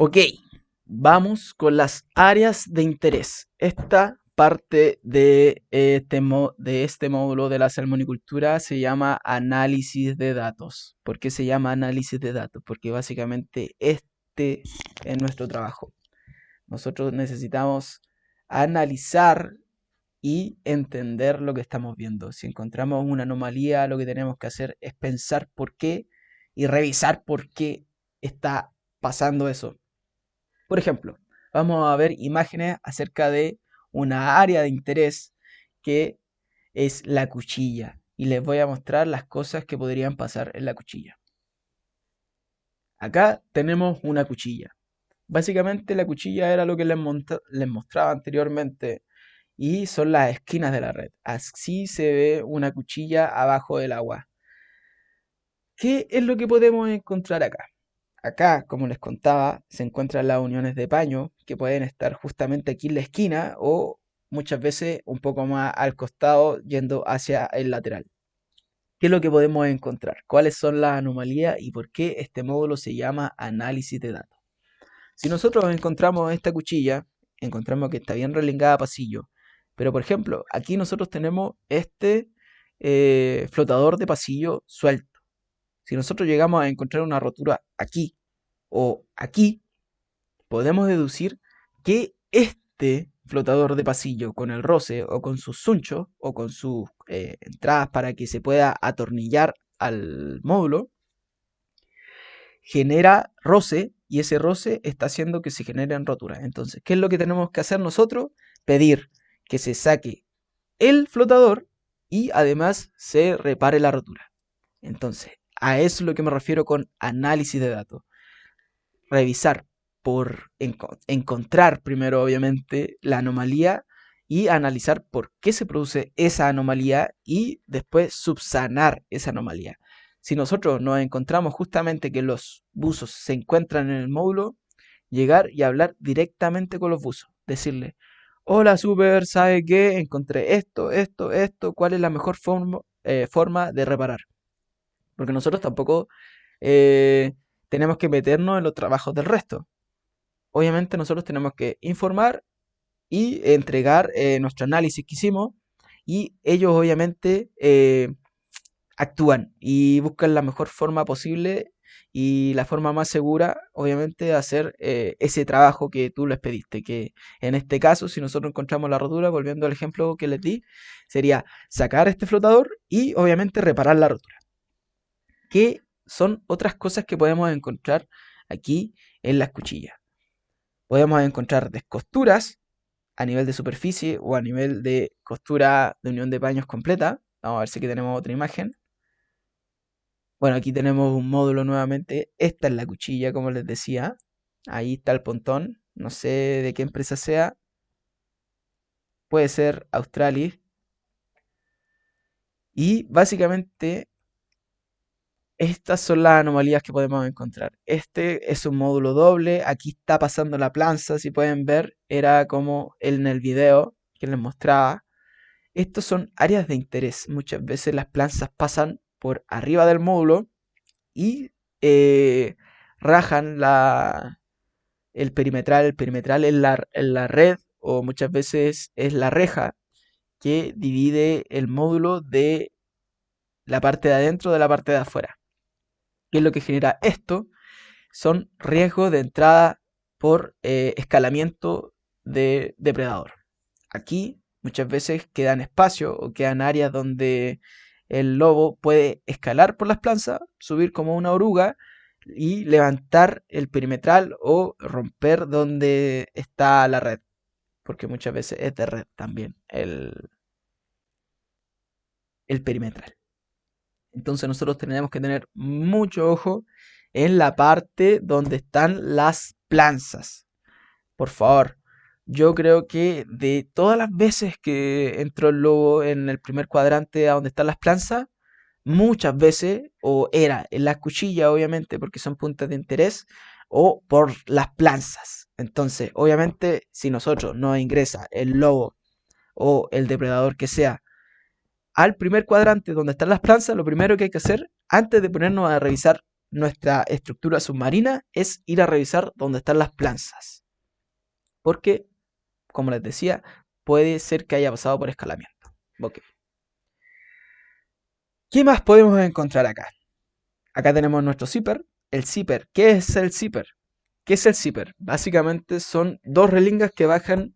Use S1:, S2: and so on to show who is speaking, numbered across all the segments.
S1: Ok, vamos con las áreas de interés. Esta parte de este módulo de la salmonicultura se llama análisis de datos. ¿Por qué se llama análisis de datos? Porque básicamente este es nuestro trabajo. Nosotros necesitamos analizar y entender lo que estamos viendo. Si encontramos una anomalía, lo que tenemos que hacer es pensar por qué y revisar por qué está pasando eso. Por ejemplo, vamos a ver imágenes acerca de una área de interés que es la cuchilla. Y les voy a mostrar las cosas que podrían pasar en la cuchilla. Acá tenemos una cuchilla. Básicamente la cuchilla era lo que les mostraba anteriormente y son las esquinas de la red. Así se ve una cuchilla abajo del agua. ¿Qué es lo que podemos encontrar acá? Acá, como les contaba, se encuentran las uniones de paño que pueden estar justamente aquí en la esquina o muchas veces un poco más al costado yendo hacia el lateral. ¿Qué es lo que podemos encontrar? ¿Cuáles son las anomalías y por qué este módulo se llama análisis de datos? Si nosotros encontramos esta cuchilla, encontramos que está bien relingada a pasillo, pero por ejemplo, aquí nosotros tenemos este flotador de pasillo suelto. Si nosotros llegamos a encontrar una rotura aquí o aquí, podemos deducir que este flotador de pasillo con el roce o con sus sunchos o con sus entradas para que se pueda atornillar al módulo, genera roce y ese roce está haciendo que se generen roturas. Entonces, ¿qué es lo que tenemos que hacer nosotros? Pedir que se saque el flotador y además se repare la rotura. Entonces, a eso es lo que me refiero con análisis de datos. Revisar por encontrar primero, obviamente, la anomalía y analizar por qué se produce esa anomalía y después subsanar esa anomalía. Si nosotros nos encontramos justamente que los buzos se encuentran en el módulo, llegar y hablar directamente con los buzos. Decirle, hola super, ¿sabe qué? Encontré esto, ¿cuál es la mejor forma de reparar? Porque nosotros tampoco eh, tenemos que meternos en los trabajos del resto. Obviamente nosotros tenemos que informar y entregar nuestro análisis que hicimos y ellos obviamente actúan y buscan la mejor forma posible y la forma más segura, obviamente, de hacer ese trabajo que tú les pediste. Que en este caso, si nosotros encontramos la rotura, volviendo al ejemplo que les di, sería sacar este flotador y obviamente reparar la rotura. ¿Qué son otras cosas que podemos encontrar aquí en las cuchillas? Podemos encontrar descosturas a nivel de superficie o a nivel de costura de unión de paños completa. Vamos a ver si aquí tenemos otra imagen. Bueno, aquí tenemos un módulo nuevamente. Esta es la cuchilla, como les decía. Ahí está el pontón. No sé de qué empresa sea. Puede ser Australis. Y básicamente estas son las anomalías que podemos encontrar. Este es un módulo doble. Aquí está pasando la planza. Si pueden ver, era como en el video que les mostraba. Estos son áreas de interés. Muchas veces las planzas pasan por arriba del módulo y rajan el perimetral. El perimetral es la red o muchas veces es la reja que divide el módulo de la parte de adentro de la parte de afuera. ¿Qué es lo que genera esto? Son riesgos de entrada por escalamiento de depredador. Aquí muchas veces quedan espacios o quedan áreas donde el lobo puede escalar por las planzas, subir como una oruga y levantar el perimetral o romper donde está la red, porque muchas veces es de red también el perimetral. Entonces nosotros tenemos que tener mucho ojo en la parte donde están las planzas. Por favor, yo creo que de todas las veces que entró el lobo en el primer cuadrante a donde están las planzas, muchas veces, o era en las cuchillas, obviamente, porque son puntos de interés, o por las planzas. Entonces, obviamente, si nosotros nos ingresa el lobo o el depredador que sea al primer cuadrante donde están las planzas, lo primero que hay que hacer antes de ponernos a revisar nuestra estructura submarina es ir a revisar dónde están las planzas. Porque, como les decía, puede ser que haya pasado por escalamiento. Ok. ¿Qué más podemos encontrar acá? Acá tenemos nuestro zipper. El zipper, ¿qué es el zipper? ¿Qué es el zipper? Básicamente son dos relingas que bajan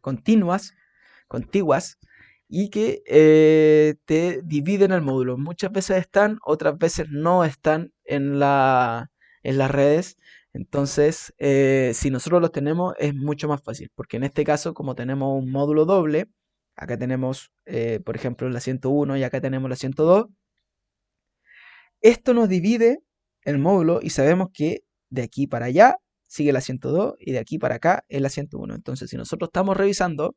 S1: contiguas, y que te dividen el módulo. Muchas veces están, otras veces no están en las redes. Entonces, si nosotros los tenemos, es mucho más fácil, porque en este caso, como tenemos un módulo doble, acá tenemos, por ejemplo, la 101 y acá tenemos la 102, esto nos divide el módulo y sabemos que de aquí para allá sigue la 102 y de aquí para acá es la 101. Entonces, si nosotros estamos revisando,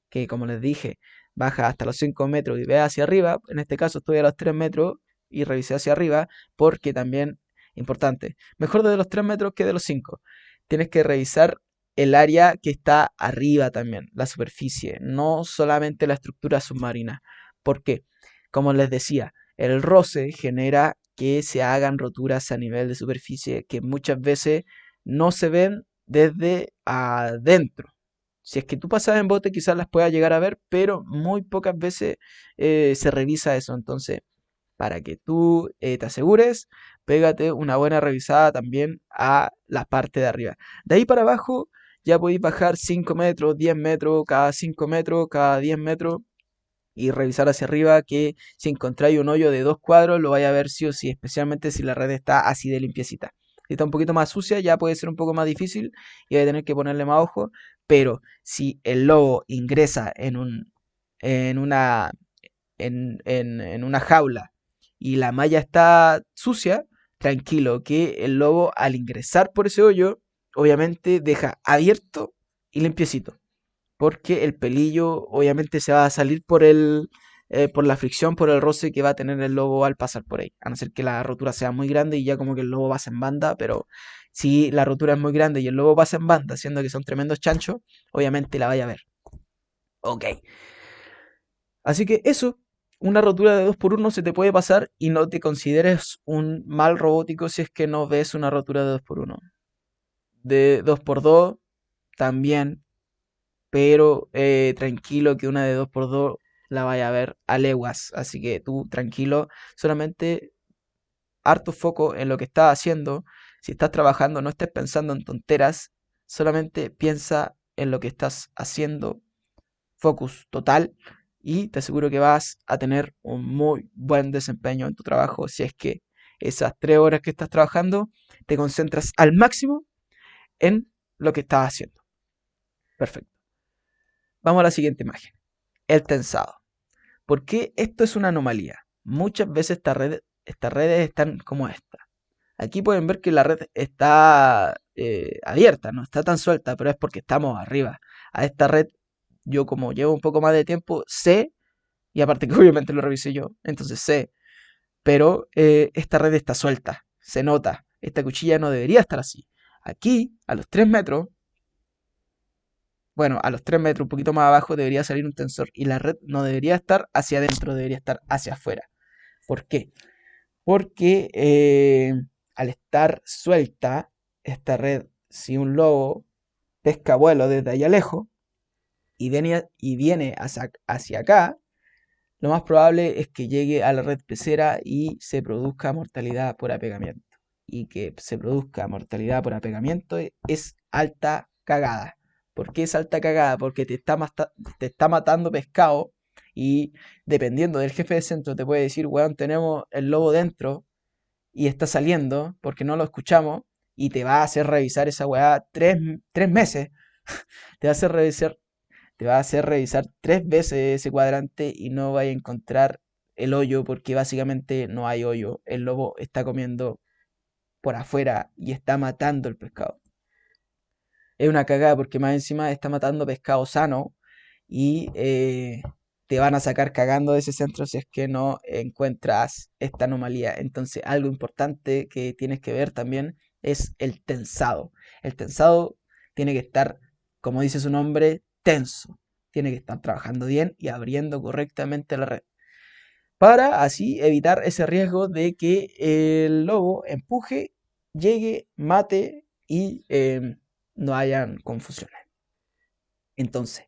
S1: que como les dije, baja hasta los 5 metros y ve hacia arriba, en este caso estoy a los 3 metros y revisé hacia arriba, porque también, importante, mejor de los 3 metros que de los 5. Tienes que revisar el área que está arriba también, la superficie, no solamente la estructura submarina. ¿Por qué? Como les decía, el roce genera que se hagan roturas a nivel de superficie que muchas veces no se ven desde adentro. Si es que tú pasas en bote, quizás las puedas llegar a ver, pero muy pocas veces se revisa eso. Entonces, para que tú te asegures, pégate una buena revisada también a la parte de arriba. De ahí para abajo, ya podéis bajar 5 metros, 10 metros, cada 5 metros, cada 10 metros, y revisar hacia arriba, que si encontráis un hoyo de 2 cuadros lo vais a ver sí o sí, especialmente si la red está así de limpiecita. Si está un poquito más sucia ya puede ser un poco más difícil y vais a tener que ponerle más ojo, pero si el lobo ingresa en una, en una jaula y la malla está sucia, tranquilo, que el lobo al ingresar por ese hoyo, obviamente deja abierto y limpiecito, porque el pelillo obviamente se va a salir por la fricción, por el roce que va a tener el lobo al pasar por ahí. A no ser que la rotura sea muy grande y ya como que el lobo pasa en banda, pero si la rotura es muy grande y el lobo pasa en banda, siendo que son tremendos chanchos, obviamente la vaya a ver. Ok. Así que eso, una rotura de 2x1 se te puede pasar y no te consideres un mal robótico si es que no ves una rotura de 2x1. De 2x2 también, pero tranquilo que una de 2x2 la vaya a ver a leguas. Así que tú tranquilo, solamente harto foco en lo que estás haciendo. Si estás trabajando, no estés pensando en tonteras, solamente piensa en lo que estás haciendo, focus total, y te aseguro que vas a tener un muy buen desempeño en tu trabajo si es que esas 3 horas que estás trabajando te concentras al máximo en lo que estás haciendo. Perfecto. Vamos a la siguiente imagen. El tensado. ¿Por qué esto es una anomalía? Muchas veces estas redes están como esta. Aquí pueden ver que la red está abierta, no está tan suelta, pero es porque estamos arriba. A esta red, yo como llevo un poco más de tiempo, sé, y aparte que obviamente lo revisé yo, entonces sé, pero esta red está suelta, se nota. Esta cuchilla no debería estar así. Aquí, a los 3 metros, bueno, a los 3 metros, un poquito más abajo, debería salir un tensor. Y la red no debería estar hacia adentro, debería estar hacia afuera. ¿Por qué? Porque al estar suelta esta red, si un lobo pesca vuelo desde allá lejos y viene hacia acá, lo más probable es que llegue a la red pecera y se produzca mortalidad por apegamiento. Y que se produzca mortalidad por apegamiento es alta cagada. ¿Por qué es alta cagada? Porque te está matando pescado y dependiendo del jefe de centro te puede decir, weón, tenemos el lobo dentro y está saliendo porque no lo escuchamos y te va a hacer revisar esa weá 3 meses. Te va a hacer revisar te va a hacer revisar 3 veces ese cuadrante y no vaya a encontrar el hoyo porque básicamente no hay hoyo. El lobo está comiendo por afuera y está matando el pescado. Es una cagada porque más encima está matando pescado sano y te van a sacar cagando de ese centro si es que no encuentras esta anomalía. Entonces algo importante que tienes que ver también es el tensado. El tensado tiene que estar, como dice su nombre, tenso. Tiene que estar trabajando bien y abriendo correctamente la red. para así evitar ese riesgo de que el lobo empuje, llegue, mate y no hayan confusiones. Entonces,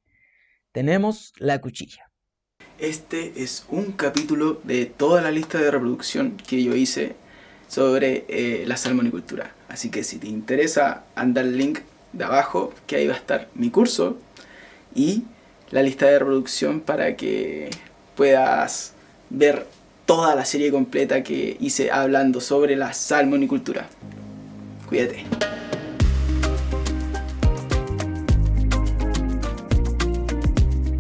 S1: tenemos la cuchilla. Este es un capítulo de toda la lista de reproducción que yo hice sobre la salmonicultura. Así que si te interesa, anda el link de abajo, que ahí va a estar mi curso y la lista de reproducción para que puedas ver toda la serie completa que hice hablando sobre la salmonicultura. Cuídate.